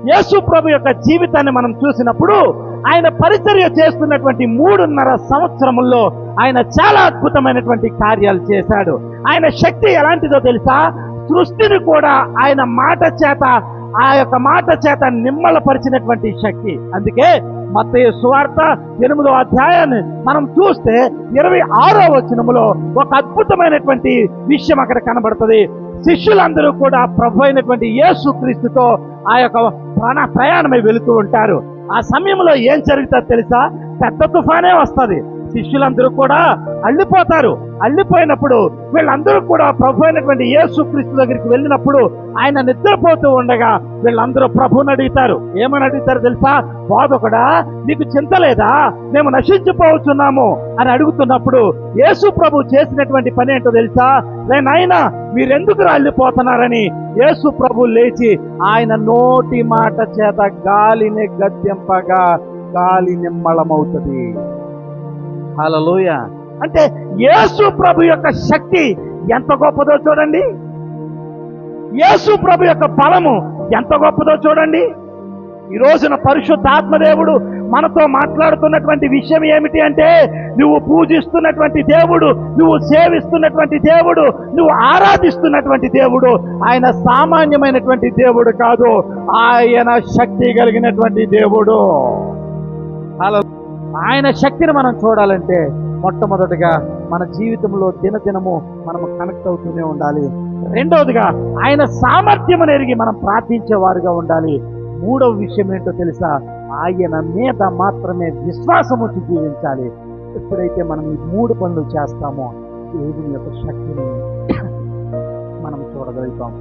యేసు ప్రభు యొక్క జీవితాన్ని మనం చూసినప్పుడు ఆయన పరిచర్య చేస్తున్నటువంటి 3.5 సంవత్సరముల్లో ఆయన చాలా అద్భుతమైనటువంటి కార్యాలు చేశాడు. ఆయన శక్తి ఎలాంటిదో తెలుసా? సృష్టిని కూడా ఆయన మాట చేత, ఆ యొక్క మాట చేత నిమ్మలపరిచినటువంటి శక్తి. అందుకే మత్తయి సువార్త 8వ అధ్యాయాన్ని మనం చూస్తే 26వ వచనములో ఒక అద్భుతమైనటువంటి విషయం అక్కడ కనబడుతుంది. శిష్యులందరూ కూడా ప్రభు అయినటువంటి యేసుక్రీస్తుతో ఆ యొక్క ప్రయాణమై వెళుతూ ఉంటారు. ఆ సమయంలో ఏం జరుగుతుందో తెలుసా? పెద్ద తుఫానే వస్తుంది. శిష్యులందరూ కూడా అల్లిపోతారు. అల్లిపోయినప్పుడు వీళ్ళందరూ కూడా ప్రభు అయినటువంటి యేసుక్రీస్తు దగ్గరికి వెళ్ళినప్పుడు ఆయన నిద్రపోతూ ఉండగా వీళ్ళందరూ ప్రభుని అడుగుతారు. ఏమని అడుగుతారు తెలుసా? బోధకుడా, నీకు చింత లేదా? మేము నశించిపోతున్నాము అని అడుగుతున్నప్పుడు యేసు ప్రభు చేసినటువంటి పని ఏంటో తెలుసా? నాయనా, మీరెందుకు అల్లిపోతున్నారని యేసు ప్రభు లేచి ఆయన నోటి మాట చేత గాలిని గద్దెంపగా గాలి నిమ్మళమవుతుంది. హల్లెలూయా. అంటే యేసు ప్రభు యొక్క శక్తి ఎంత గొప్పదో చూడండి. యేసు ప్రభు యొక్క బలము ఎంత గొప్పదో చూడండి. ఈ రోజున పరిశుద్ధాత్మదేవుడు మనతో మాట్లాడుతున్నటువంటి విషయం ఏమిటి అంటే, నువ్వు పూజిస్తున్నటువంటి దేవుడు, నువ్వు సేవిస్తున్నటువంటి దేవుడు, నువ్వు ఆరాధిస్తున్నటువంటి దేవుడు ఆయన సామాన్యమైనటువంటి దేవుడు కాదు. ఆయన శక్తి కలిగినటువంటి దేవుడు. ఆయన శక్తిని మనం చూడాలంటే మొట్టమొదటిగా మన జీవితంలో దినదినము మనము కనెక్ట్ అవుతూనే ఉండాలి. రెండవదిగా ఆయన సామర్థ్యమును ఎరిగి మనం ప్రార్థించేవారుగా ఉండాలి. మూడవ విషయం ఏంటో తెలుసా? ఆయన మీద మాత్రమే విశ్వాసం ఉంచి జీవించాలి. ఎప్పుడైతే మనం ఈ 3 పనులు చేస్తామో దేవుని యొక్క శక్తిని మనం చూడగలుగుతాం.